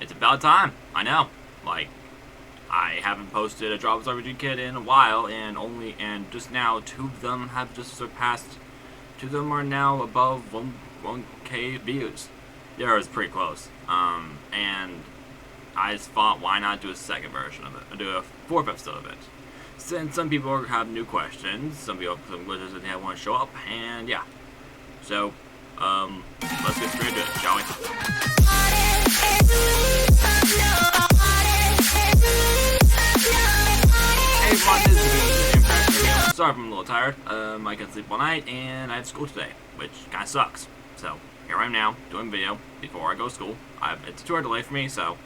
It's about time. I know. Like, I haven't posted a Droplet RPG kit in a while, and just now, two of them have just surpassed. Two of them are now above 1K views. Yeah, it's pretty close. And I just thought, why not do a second version of it? Do a fourth episode of it. Since some people have new questions, some glitches that they want to show up, and yeah. So, let's get straight to it, shall we? Hey everyone, this is BWK. Sorry if I'm a little tired. I couldn't sleep all night, and I have school today, which kind of sucks. So, here I am now, doing a video before I go to school. It's a 2-hour delay for me, so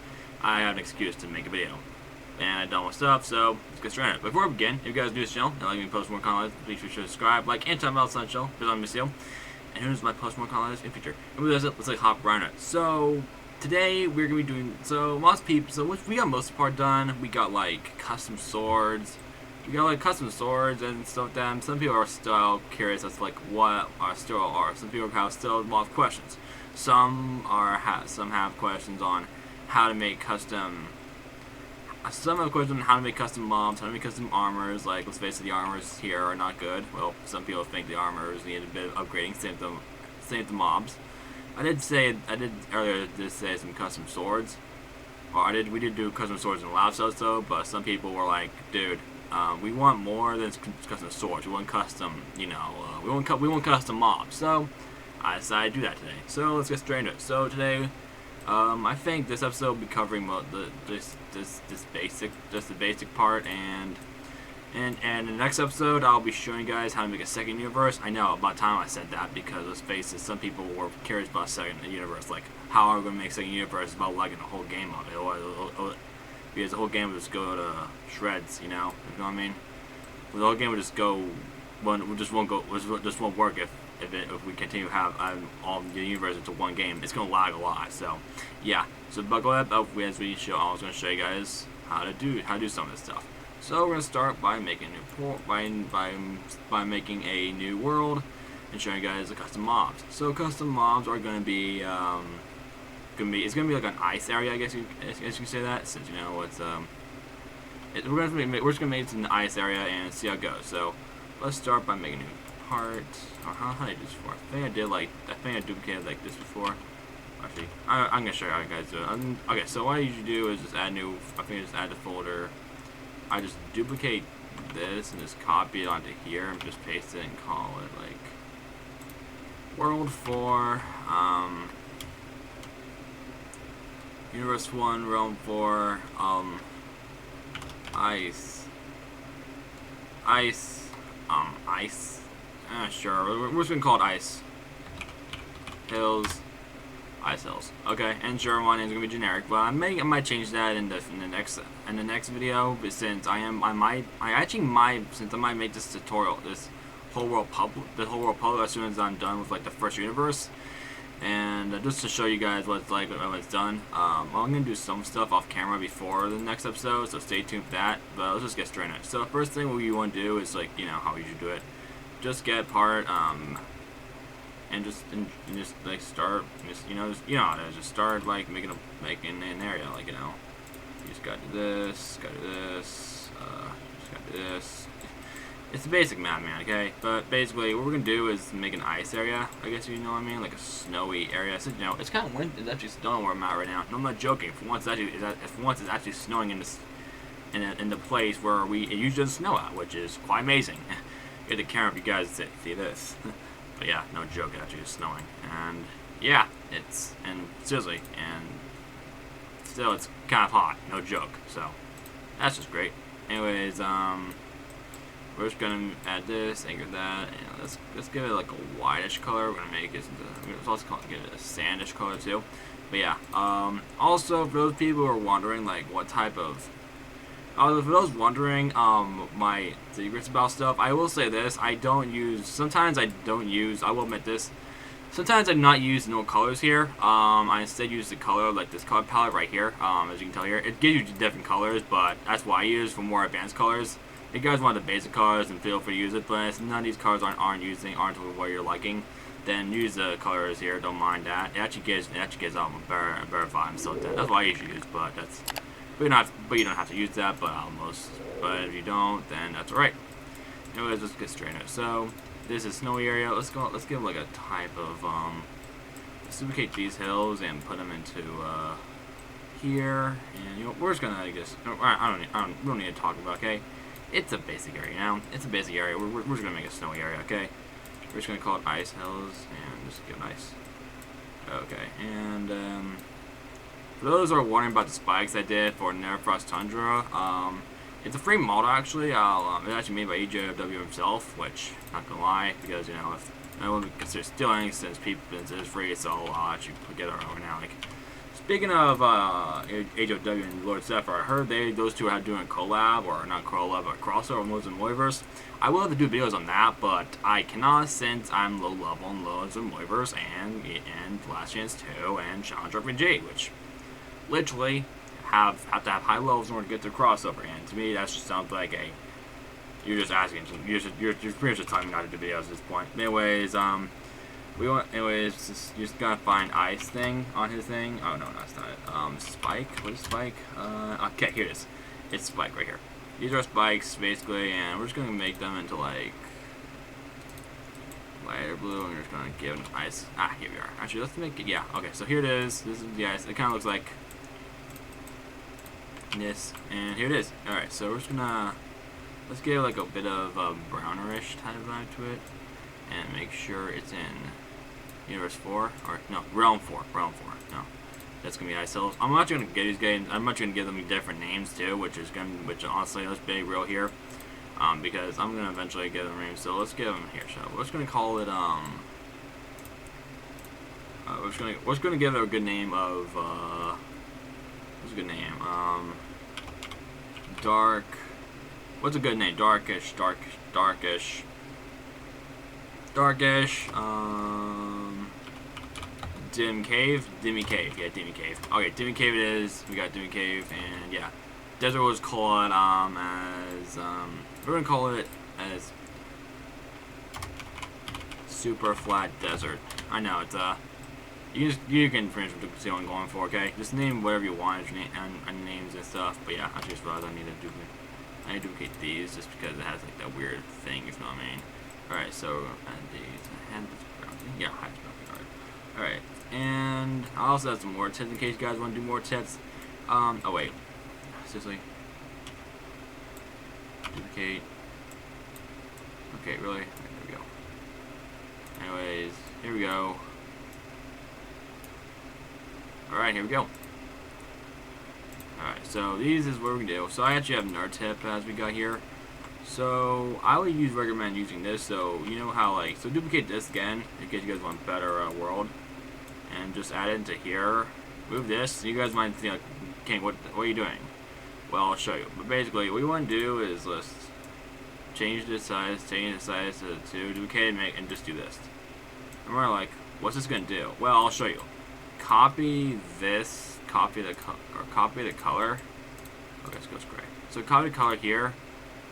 I have an excuse to make a video. And I've done my stuff, so let's get straight into it. Before we begin, if you guys are new to this channel and like me post more content, please be sure to subscribe, like, and tell me about the channel, because I'm Miss You. And who knows, might post more content in the future. And with that, let's like hop right on it. So today we're gonna be doing most people. So we got most of the part done. We got like custom swords. We got like custom swords and stuff. Them. Some people are still curious as to like what our still are. Some people have still a lot of questions. Some have questions on how to make custom. Some have questions on how to make custom mobs, how to make custom armors. Like, let's face it, the armors here are not good. Well, some people think the armors need a bit of upgrading. Same with the mobs. I did earlier just say some custom swords. Or we did do custom swords in the last episode, but some people were like, dude, we want more than custom swords. We want custom, we want custom mobs. So I decided to do that today. So let's get straight into it. So today, I think this episode will be covering the basic part, and in the next episode I'll be showing you guys how to make a second universe. I know about time I said that, because let's face it, some people were curious about a second universe, like how are we going to make a second universe about lagging the whole game up, because the whole game would just go to shreds, you know what I mean? The whole game would just go, just won't work if we continue to have all the universe into one game. It's gonna lag a lot. So yeah, so buckle up as we show. I was gonna show you guys how to do some of this stuff. So we're gonna start by making by making a new world and showing you guys the custom mobs. So custom mobs are gonna be it's gonna be like an ice area, I guess you can say that, since it's we're just gonna make it in the ice area and see how it goes. So let's start by making a new part. How did I do this before? I think I duplicated like this before. Actually, I'm gonna show you how you guys do it. Okay, so what I usually do is just add new. I think I just add the folder. I just duplicate this and just copy it onto here and just paste it and call it like World 4, Universe 1, Realm 4, Ice. Sure, we're just gonna call it Ice Hills. Ice Hills. Okay, and sure, one is gonna be generic, but I might change that in the next video. But since I might make this tutorial, this whole world public as soon as I'm done with like the first universe, and just to show you guys what it's like when it's done. I'm gonna do some stuff off camera before the next episode, so stay tuned for that. But let's just get straight into it. So the first thing what you want to do is like how we usually do it. Just get part and just like start just start like making an area, like you just gotta do this, just gotta do this. It's a basic map, man, okay? But basically what we're gonna do is make an ice area, I guess you know what I mean, like a snowy area. So, it's kind of windy. It's actually snowing where I'm at right now. No, I'm not joking. For once it's actually snowing in the place where it usually doesn't snow at, which is quite amazing. Get the camera if you guys see this. But yeah, no joke, it actually is snowing. And yeah, seriously, and still it's kind of hot, no joke. So that's just great. Anyways, we're just gonna add this, anchor that, and let's give it like a whitish color. We're gonna make it let's also give it a sandish color too. But yeah, also for those people who are wondering like what type of for those wondering my secrets about stuff, I will say this: I will admit this. Sometimes I'm not using no colors here. I instead use the color like this color palette right here. As you can tell here, it gives you different colors, but that's what I use for more advanced colors. If you guys want the basic colors, then feel free to use it. But none of these colors aren't what you're liking. then use the colors here. Don't mind that. It actually gives out a better vibe. So that's why I usually use. But you don't have to use that. But if you don't, then that's alright. Anyways, let's get straight into it. So this is snowy area. Let's give like a type of let's duplicate these hills and put them into here. And we're just gonna we don't need to talk about. Okay, it's a basic area now. It's a basic area. We're just gonna make a snowy area. Okay, we're just gonna call it ice hills and just give it ice. Okay, and for those who are wondering about the spikes I did for Never Frost Tundra, it's a free model actually. It's actually made by BWK himself, which not gonna lie, because if I wouldn't consider stealing since it's free, so I'll actually get it over now. Like, speaking of HOW and Lord Zephyr, I heard those two are doing collab, or not collab, but crossover Modes and Moivers. I will have to do videos on that, but I cannot since I'm low level in Loads and Moivers and Last Chance 2 and Challenge RPG, which literally have to have high levels in order to get to crossover. And to me, that just sounds like you're just asking. You're pretty much just telling me not to do videos at this point. Anyways, just gotta find ice thing on his thing. Oh no, that's not it. Spike. What is spike? Okay, here it is. It's spike right here. These are spikes basically, and we're just gonna make them into like lighter blue, and we're just gonna give them ice. Here we are. Actually, let's make it. Yeah. Okay, so here it is. This is the ice. It kind of looks like this, and here it is. All right, so we're just gonna let's give like a bit of a brownish type of vibe to it, and make sure it's in Universe 4 or no Realm 4. No, that's gonna be ice hills. I'm not gonna get these guys. I'm not gonna give them different names too, which honestly, let's be real here, because I'm gonna eventually give them names. So let's give them here. So we're just gonna call it we're just gonna give it a good name of what's a good name? Dark. What's a good name? Darkish. Dimmy Cave. Yeah, Dimmy Cave. Okay, Dimmy Cave it is. We got Dimmy Cave, and yeah, Desert was called as we're gonna call it as Super Flat Desert. I know it's you can pretty much see what I'm going for. Okay, just name whatever you want and names and stuff. But yeah, I just realized I need to duplicate these just because it has like that weird thing, if you know what I mean. Alright, so add these. Yeah, hide spelling. Alright, and I also have some more tips in case you guys want to do more tips. Oh wait, seriously, duplicate. Okay, really? Right, there we go. Anyways, here we go. Alright, here we go. Alright, so these is what we're gonna do. So I actually have another tip as we got here. So I would recommend using this. So you know how so duplicate this again in case you guys want a better world, and just add it into here. Move this. You guys might think, King, what are you doing? Well, I'll show you. But basically, what you want to do is let's change the size to 2, duplicate and just do this. And we're like, what's this gonna do? Well, I'll show you. Copy this. Copy the color. Okay, let's go gray. So copy the color here,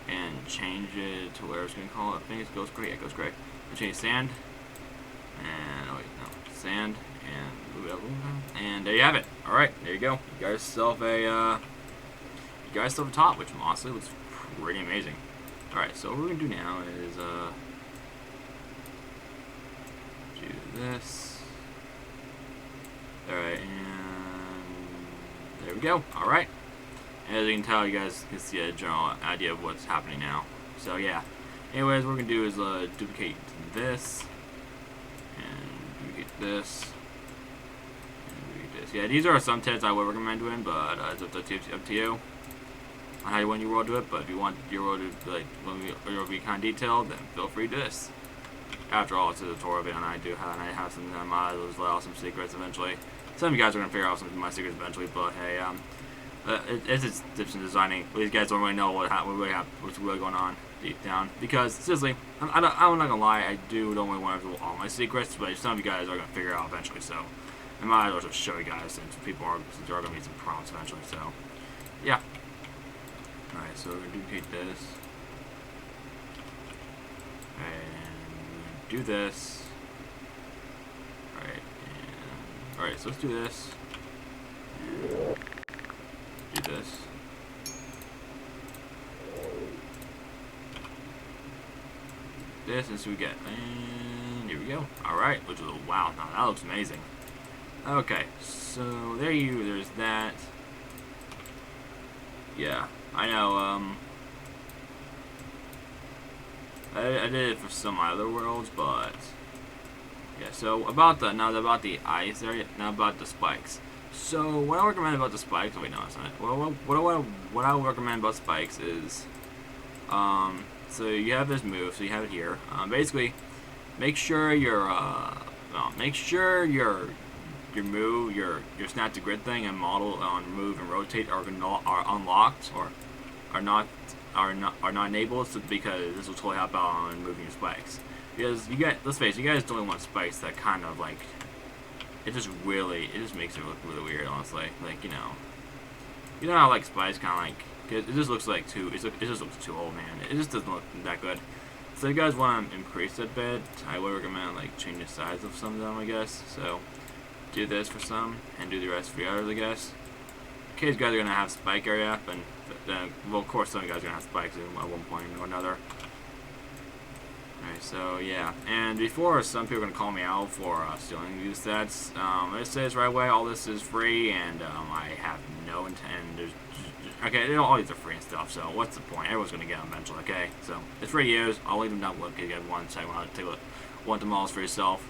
and change it to where it's gonna call it. I think it goes gray. Yeah, it goes gray. We'll change sand, and oh wait, no, sand, and move it up a little bit. And there you have it. All right, there you go. You got yourself a top, which honestly looks pretty amazing. All right, so what we're gonna do now is do this. All right, and there we go. All right. As you can tell, you guys can see a general idea of what's happening now. So yeah. Anyways, what we're gonna do is duplicate this, and duplicate this, and duplicate this. Yeah, these are some tips I would recommend doing, but it's up to you on how you want your world to do it. But if you want your world to be kind of detailed, then feel free to do this. After all, it's a tutorial video, and I have some mods as well, some secrets eventually. Some of you guys are gonna figure out some of my secrets eventually, but hey, it's tips in designing. These guys don't really know what's really going on deep down. Because seriously, I'm not gonna lie, I don't really want to do all my secrets, but some of you guys are gonna figure it out eventually. So I might as well just show you guys since there are gonna be some prompts eventually. So yeah. All right, so we're gonna duplicate this, and do this, Alright, so let's do this. And do this. This and see what we get. And here we go. Alright, which is wow, now that looks amazing. Okay, so there's that. Yeah, I know, I did it for some other worlds, but yeah, so about the ice area, now about the spikes. So what I recommend about the spikes, wait, no, that's not it. What I would recommend about spikes is, so you have this move, so you have it here. Basically, make sure your move, your snap to grid thing and model on move and rotate are unlocked or are not enabled, so because this will totally help out on moving your spikes. Because let's face it, you guys don't want spikes that kind of like, it just makes it look really weird, honestly. Like, you know how like spikes kind of like, cause it just looks like it just looks too old, man. It just doesn't look that good. So if you guys want to increase it a bit, I would recommend like change the size of some of them, I guess. So do this for some and do the rest for the others, I guess. In case you guys are gonna have spike area, and well, of course some of you guys are gonna have spikes at one point or another. Alright, so yeah, and before some people are gonna call me out for stealing these sets, it says right away all this is free, and I have no intent. Okay, all these are free and stuff, so what's the point? Everyone's gonna get them eventually. Okay, so it's free to use. I'll leave them down below if you guys want to want them all for yourself.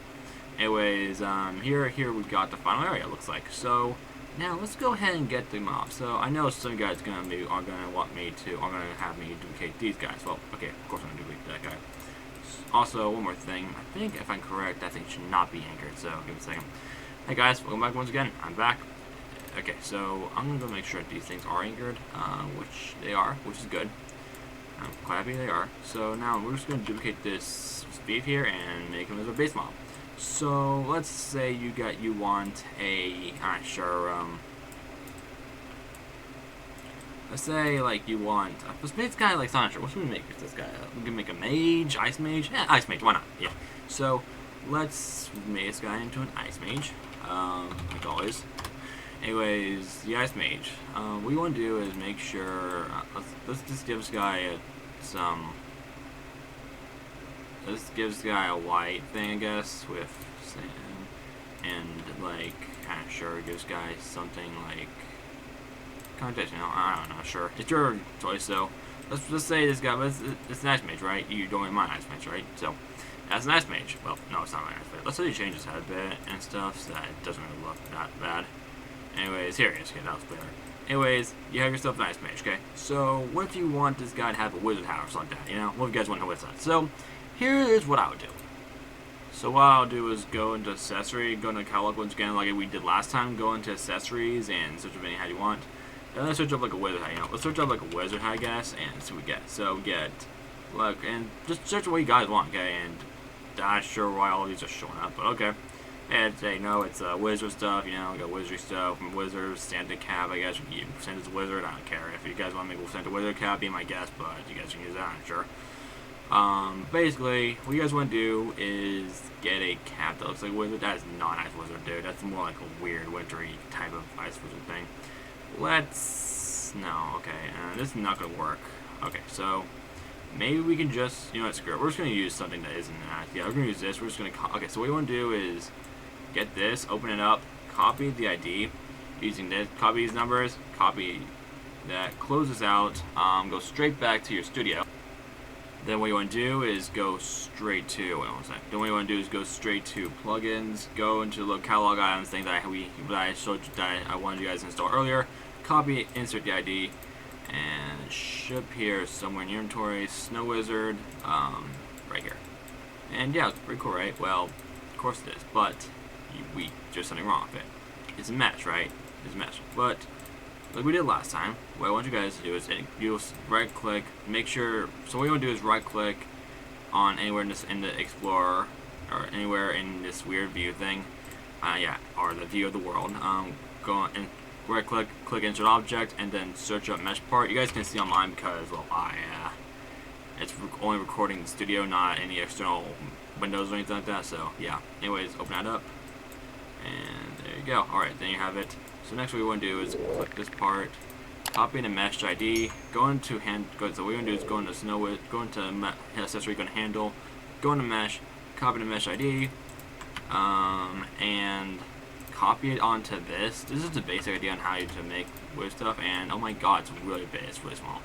Anyways, here we've got the final area. It looks like so. Now let's go ahead and get the mob. So I know some guys are gonna have me duplicate these guys. Well, okay, of course I'm gonna duplicate that guy. Also, one more thing. I think if I'm correct, that thing should not be anchored. So give me a second. Hey guys, welcome back once again. I'm back. Okay, so I'm gonna go make sure that these things are anchored, which they are, which is good. I'm quite happy they are. So now we're just gonna duplicate this speed here and make him as a base mob. So let's say you want a let's say like you want this guy, like, not sure what should we make with this guy. We can make a mage, ice mage. Yeah, ice mage, why not? Yeah. So let's make this guy into an ice mage, like always. Anyways, the ice mage. What you want to do is make sure let's just give this guy This gives the guy a white thing, I guess, with sand, and like, kind of sure gives guy something like connotation. I don't know, sure. It's your choice. So let's just say this guy, it's an ice mage, right? You don't want my ice mage, right? So that's an ice mage. Well, no, it's not an ice mage. Let's say you change his head a bit and stuff, so that it doesn't really look that bad. Anyways, here it is. Okay, that was better. Anyways, you have yourself an ice mage. Okay. So what if you want this guy to have a wizard hat or something like that? You know, what if you guys want to know what's that? So here is what I would do. So what I'll do is go into accessory, go into catalog once again like we did last time, go into accessories and search up any hat you want. And let's search up like a wizard hat, you know. Let's search up like a wizard hat, I guess, and see what we get. So we get, look, and just search what you guys want, okay, and I'm not sure why all these are showing up, but okay. And say, no, it's wizard stuff, you know, we got wizardry stuff from wizards, Santa cap, I guess, you can Santa's wizard, I don't care. If you guys want to make a Santa wizard cap, be my guest, but you guys can use that, I'm sure. Basically, what you guys want to do is get a cap that looks like a wizard. That is not an ice wizard, dude. That's more like a weird wintry type of ice wizard thing. No, okay, this is not going to work. Okay, so maybe we can just, you know what, screw it. We're just going to use something that isn't that. Yeah, we're going to use this. We're just going to, okay, so what you want to do is get this, open it up, copy the ID using this, copy these numbers, copy that, close this out, go straight back to your studio. Then what you want to do is go straight to, wait one second. Then what you want to do is go straight to plugins, go into the catalog items thing that I showed you, that I wanted you guys to install earlier. Copy it, insert the ID, and ship here somewhere in your inventory. Snow Wizard, right here. And yeah, it's pretty cool, right? Well, of course it is, but there's something wrong with it. It's a mess, right? It's a mess. But like we did last time, what I want you guys to do is you'll right click, make sure. So what you want to do is right click on anywhere in the Explorer or anywhere in this weird view thing, yeah, or the view of the world. Go and right click, click insert object, and then search up mesh part. You guys can see on mine because, well, it's only recording the studio, not any external windows or anything like that. So yeah. Anyways, open that up, and There you go. Alright, then you have it. So next what we want to do is click this part, copy the mesh ID, go into so what we want to do is go into accessory, go to handle, go into mesh, copy the mesh ID, and copy it onto this. This is the basic idea on how to make weird stuff, and oh my god, it's really big, it's really small.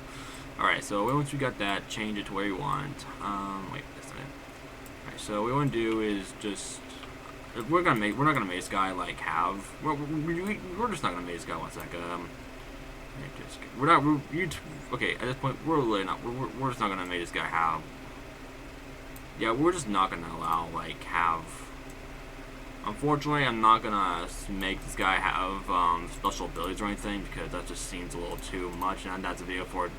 Alright, so once we got that, change it to where you want. Wait, that's not it. Alright, so what we want to do is just we're not gonna make this guy like have. We're just not gonna make this guy one sec. Okay. At this point, we're really not. We're just not gonna make this guy have. Yeah, we're just not gonna allow like have. Unfortunately, I'm not gonna make this guy have special abilities or anything because that just seems a little too much, and that's a video for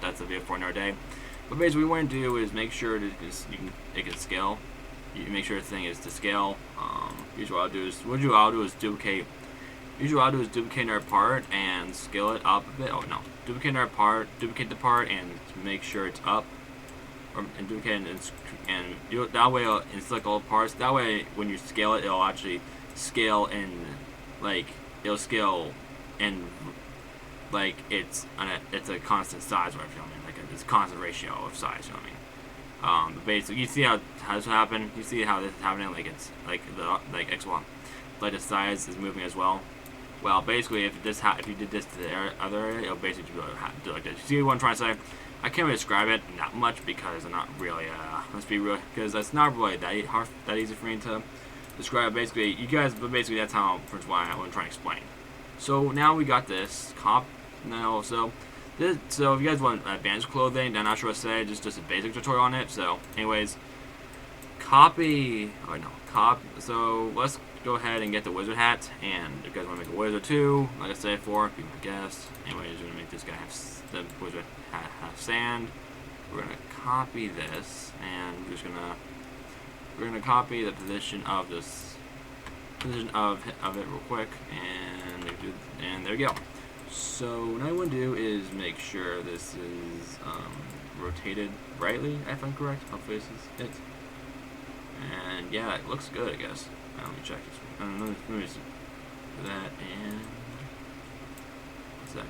another day. But basically, what we want to do is make sure that it can scale. You make sure the thing is to scale. Usually what I'll do is duplicate another part and scale it up a bit. Oh no, duplicate another part, duplicate the part and make sure it's up, and duplicate and that way and select all the parts. That way when you scale it, it'll actually scale in it'll scale in like it's a constant size. What I mean, like it's a constant ratio of size. You know what I mean? But basically, you see how this happen. You see how this is happening. Like it's like X1, like the size is moving as well. Well, basically, if you did this to the other area, it'll basically do like this. You see what I'm trying to say? I can't really describe it that much because I'm not really. Let's be real, because that's not really that easy for me to describe. Basically, but basically that's how why I'm trying to explain. So now we got this So if you guys want advanced clothing, I'm not sure what to say, just a basic tutorial on it. So anyways, so let's go ahead and get the wizard hat, and if you guys want to make a wizard too, like I said before, be my guest. Anyways, we're going to make this guy have the wizard hat have sand. We're going to copy this, and we're going to copy the position of it real quick, and there we go. So what I want to do is make sure this is rotated rightly, if I'm correct. Hopefully this is it. And yeah, it looks good, I guess. Let me check this. Let me see that, and what's that?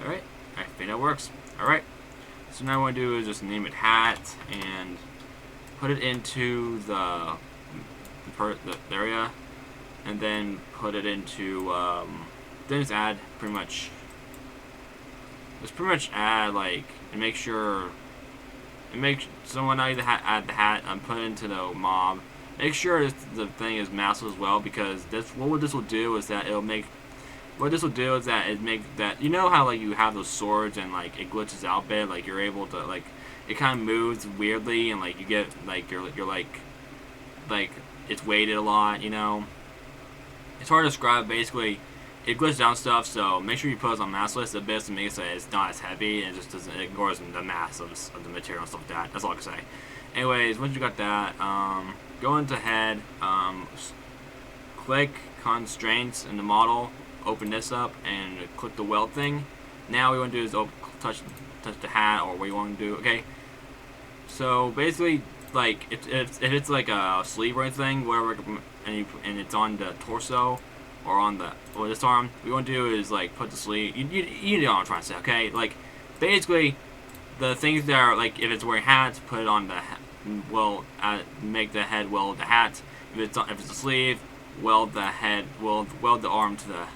Alright, I think that works. Alright, so now what I want to do is just name it hat and put it into the area, and then put it into then just add pretty much add and make sure so when I add the hat and put it into the mob, make sure the thing is massive as well, because what this will do is that it make that, you know how you have those swords and it glitches out a bit, you're able to it kind of moves weirdly, and you get you're it's weighted a lot, you know. It's hard to describe. Basically, it glitches down stuff, so make sure you put it on mass list a bit to make it so it's not as heavy, and it ignores the mass of the material and stuff like that. That's all I can say. Anyways, once you got that, go into head, click constraints in the model, open this up, and click the weld thing. Now what you want to do is touch the hat, or what you want to do. Okay, so basically, if it's like a sleeve or anything, whatever, and it's on the torso or on this arm, what you want to do is put the sleeve. You know what I'm trying to say, okay? Basically, the things that are if it's wearing hats, put it on the make the head weld the hat. If it's a sleeve, weld the head, weld the arm to the.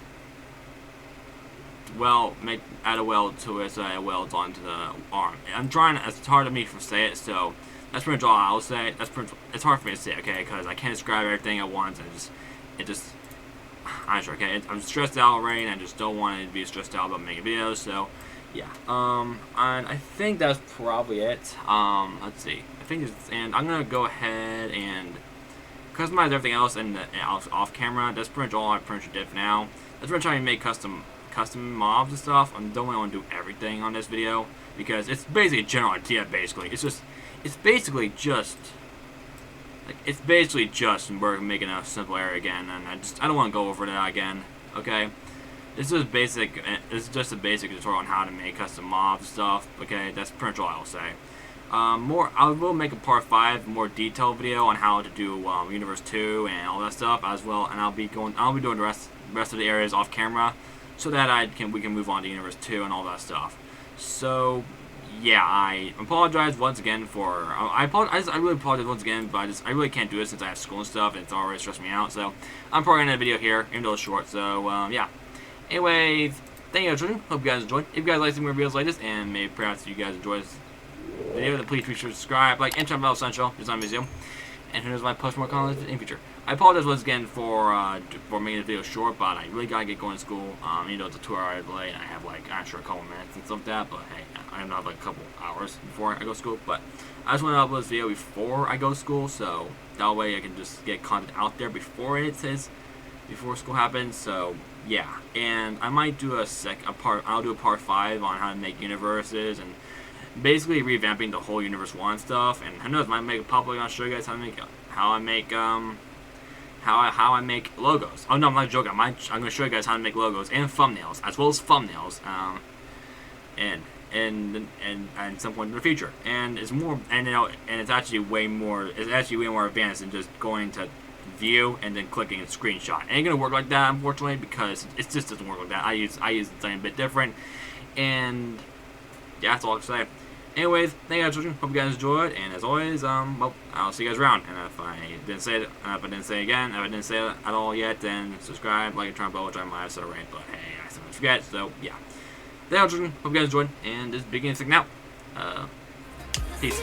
Add a weld to it so it welds onto the arm. It's hard for me to say it, so that's pretty much all I'll say. It's hard for me to say, okay, because I can't describe everything at once, and I'm sure, okay, I'm stressed out already, and I just don't want to be stressed out about making videos, so, yeah. And I think that's probably it. Let's see. And I'm gonna go ahead and customize everything else off camera. That's pretty much all I pretty much did for now. That's pretty much how you make custom mobs and stuff. I don't really want to do everything on this video, because it's basically a general idea. Basically, it's basically just we're making a simple area again, and I don't want to go over that again. Okay, this is basic. It's just a basic tutorial on how to make custom mobs stuff. Okay, that's pretty much all I'll say. I will make a part 5 more detailed video on how to do Universe 2 and all that stuff as well, and I'll be doing the rest of the areas off camera, so that we can move on to Universe 2 and all that stuff. So yeah, I apologize once again for I really apologize once again, but I really can't do it since I have school and stuff, and it's already stressing me out. So I'm probably gonna end the video here, even though it's short. So yeah. Anyways, thank you guys for watching. Hope you guys enjoyed. If you guys like some more videos like this, and maybe perhaps you guys enjoy this video, then please be sure to subscribe, like, and turn on the bell essential. Just on video. And who knows, I might post more content in the future. I apologize once again for making the video short, but I really gotta get going to school. You know, it's a 2-hour delay, and I have like a couple minutes and stuff like that. But hey, I don't have like a couple hours before I go to school. But I just want to upload this video before I go to school, so that way I can just get content out there before school happens. So yeah, and I might do I'll do a part 5 on how to make universes and basically revamping the whole Universe 1 stuff. And who knows, I might make it public. I'll show you guys how I make logos. Oh no, I'm not joking. I'm gonna show you guys how to make logos and thumbnails, as well as thumbnails. And some point in the future. And it's more, and it's actually way more advanced than just going to view and then clicking a screenshot. It ain't gonna work like that, unfortunately, because it just doesn't work like that. I use something a bit different, and yeah, that's all I can say. Anyways, thank you guys for watching. Hope you guys enjoyed, and as always, well, I'll see you guys around. And if I didn't say it, if I didn't say it at all yet, then subscribe, like, and turn on the bell, which I might have said already, but hey, I sometimes forget. So yeah, thank you guys for watching. Hope you guys enjoyed, and this is BWKing16 out. Peace.